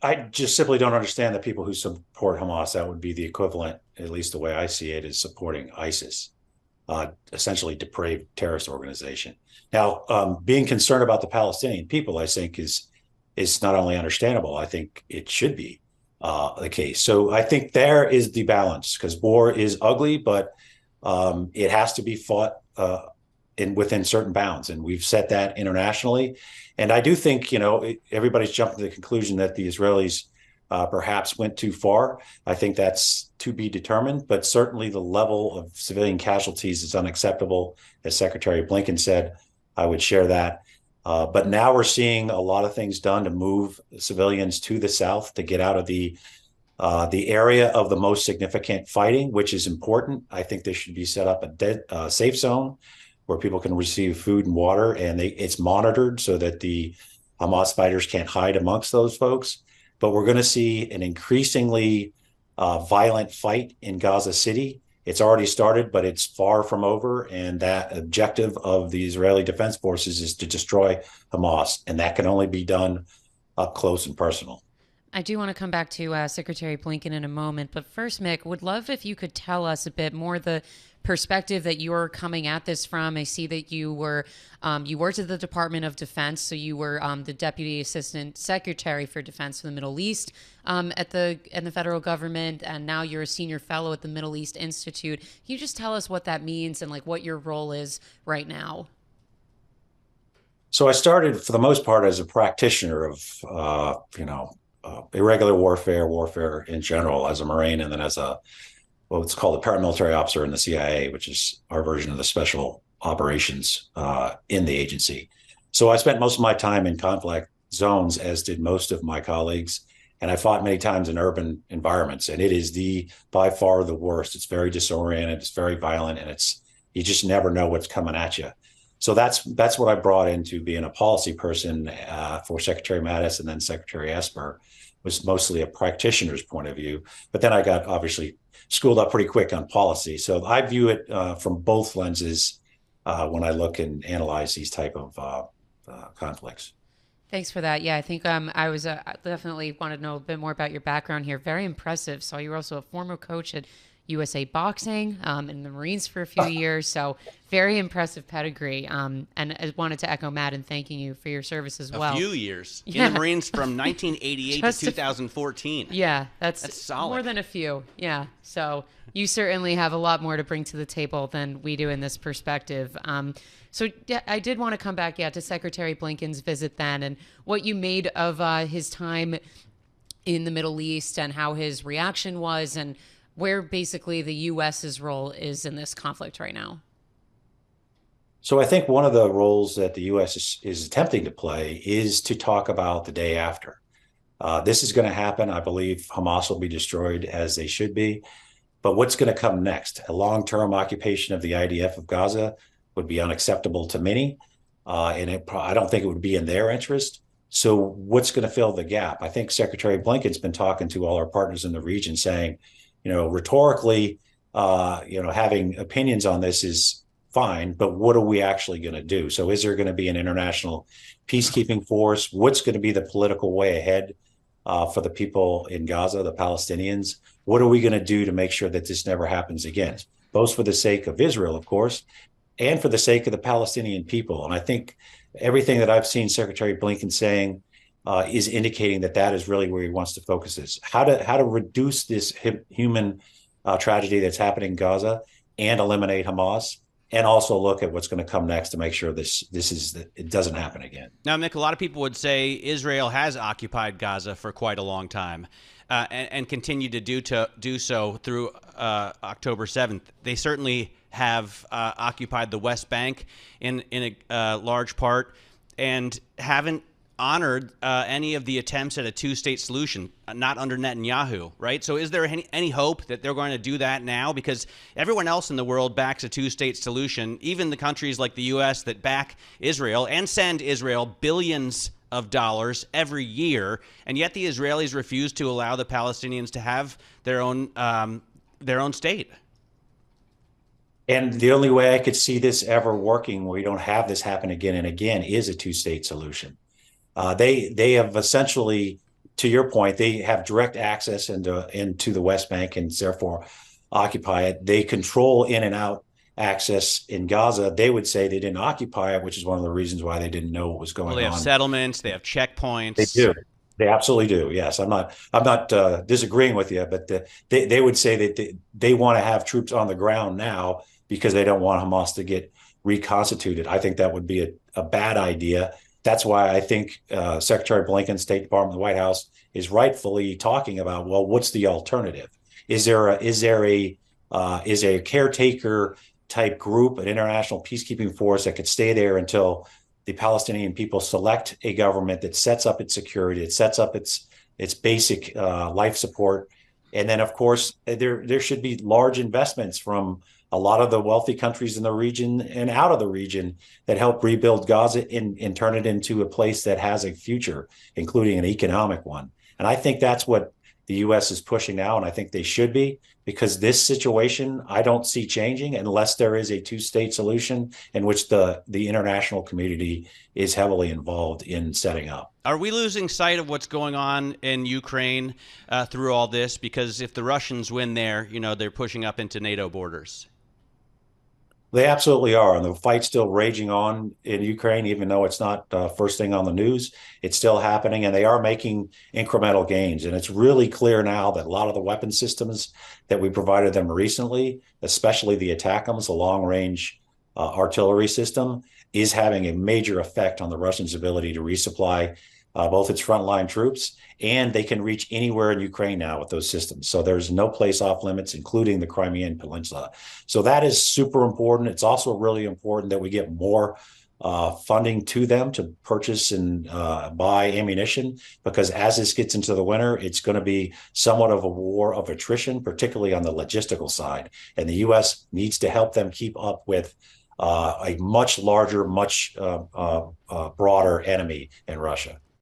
I just simply don't understand the people who support Hamas. That would be the equivalent, at least the way I see it, is supporting ISIS, essentially depraved terrorist organization. Now, being concerned about the Palestinian people, I think, is not only understandable. I think it should be the case. So I think there is the balance, because war is ugly, but it has to be fought within certain bounds, and we've set that internationally. And I do think, everybody's jumping to the conclusion that the Israelis perhaps went too far. I think that's to be determined, but certainly the level of civilian casualties is unacceptable. As Secretary Blinken said, I would share that. But now we're seeing a lot of things done to move civilians to the south to get out of the area of the most significant fighting, which is important. I think there should be set up a safe zone where people can receive food and water, and it's monitored so that the Hamas fighters can't hide amongst those folks. But we're going to see an increasingly violent fight in Gaza City. It's already started, but it's far from over. And that objective of the Israeli Defense Forces is to destroy Hamas. And that can only be done up close and personal. I do want to come back to Secretary Blinken in a moment. But first, Mick, would love if you could tell us a bit more the perspective that you're coming at this from. I see that you worked at the Department of Defense, so you were the Deputy Assistant Secretary for Defense for the Middle East in the federal government, and now you're a senior fellow at the Middle East Institute. Can you just tell us what that means and what your role is right now? So I started, for the most part, as a practitioner of irregular warfare in general, as a Marine, and then as what's called a paramilitary officer in the CIA, which is our version of the special operations in the agency. So I spent most of my time in conflict zones, as did most of my colleagues. And I fought many times in urban environments, and it is by far the worst. It's very disoriented, it's very violent, and you just never know what's coming at you. So that's what I brought into being a policy person for Secretary Mattis and then Secretary Esper, was mostly a practitioner's point of view. But then I got obviously schooled up pretty quick on policy. So I view it from both lenses when I look and analyze these type of conflicts. Thanks for that. Yeah, I think I was definitely want to know a bit more about your background here. Very impressive. So you were also a former coach at USA Boxing in the Marines for a few years. So very impressive pedigree. And I wanted to echo Matt in thanking you for your service as well. A few years. In the Marines from 1988 to 2014. Yeah, that's solid. More than a few. Yeah. So you certainly have a lot more to bring to the table than we do in this perspective. So yeah, I did want to come back, to Secretary Blinken's visit then, and what you made of his time in the Middle East and how his reaction was, and where basically the U.S.'s role is in this conflict right now. So I think one of the roles that the U.S. is attempting to play is to talk about the day after. This is going to happen. I believe Hamas will be destroyed, as they should be. But what's going to come next? A long-term occupation of the IDF of Gaza would be unacceptable to many, and I don't think it would be in their interest. So what's going to fill the gap? I think Secretary Blinken's been talking to all our partners in the region, saying, rhetorically, having opinions on this is fine, but what are we actually going to do? So is there going to be an international peacekeeping force? What's going to be the political way ahead for the people in Gaza, the Palestinians? What are we going to do to make sure that this never happens again? Both for the sake of Israel, of course, and for the sake of the Palestinian people. And I think everything that I've seen Secretary Blinken saying is indicating that is really where he wants to focus this. How to reduce this human tragedy that's happening in Gaza and eliminate Hamas, and also look at what's going to come next to make sure it doesn't happen again. Now, Mick, a lot of people would say Israel has occupied Gaza for quite a long time and continue to do so through October 7th. They certainly have occupied the West Bank in a large part and haven't honored any of the attempts at a two-state solution, not under Netanyahu, right? So is there any hope that they're going to do that now? Because everyone else in the world backs a two-state solution, even the countries like the U.S. that back Israel and send Israel billions of dollars every year, and yet the Israelis refuse to allow the Palestinians to have their own state. And the only way I could see this ever working, where we don't have this happen again and again, is a two-state solution. They have essentially to your point, they have direct access into the West Bank and therefore occupy it. They control in and out access in Gaza. They would say they didn't occupy it, which is one of the reasons why they didn't know what was going on. Well, they have settlements, they have checkpoints. They do. They absolutely do. Yes, I'm not disagreeing with you, but they would say that they want to have troops on the ground now because they don't want Hamas to get reconstituted. I think that would be a bad idea. That's why I think Secretary Blinken, State Department, the White House is rightfully talking about, well, what's the alternative? Is there a caretaker type group, an international peacekeeping force that could stay there until the Palestinian people select a government that sets up its security, it sets up its basic life support, and then of course there should be large investments from a lot of the wealthy countries in the region and out of the region that help rebuild Gaza and turn it into a place that has a future, including an economic one. And I think that's what the U.S. is pushing now, and I think they should be, because this situation I don't see changing unless there is a two-state solution in which the international community is heavily involved in setting up. Are we losing sight of what's going on in Ukraine through all this? Because if the Russians win there, they're pushing up into NATO borders. They absolutely are. And the fight's still raging on in Ukraine, even though it's not first thing on the news. It's still happening, and they are making incremental gains. And it's really clear now that a lot of the weapon systems that we provided them recently, especially the ATACMS, the long-range artillery system, is having a major effect on the Russians' ability to resupply both its frontline troops, and they can reach anywhere in Ukraine now with those systems. So there's no place off limits, including the Crimean Peninsula. So that is super important. It's also really important that we get more funding to them to purchase and buy ammunition, because as this gets into the winter, it's going to be somewhat of a war of attrition, particularly on the logistical side. And the U.S. needs to help them keep up with a much larger, much broader enemy in Russia.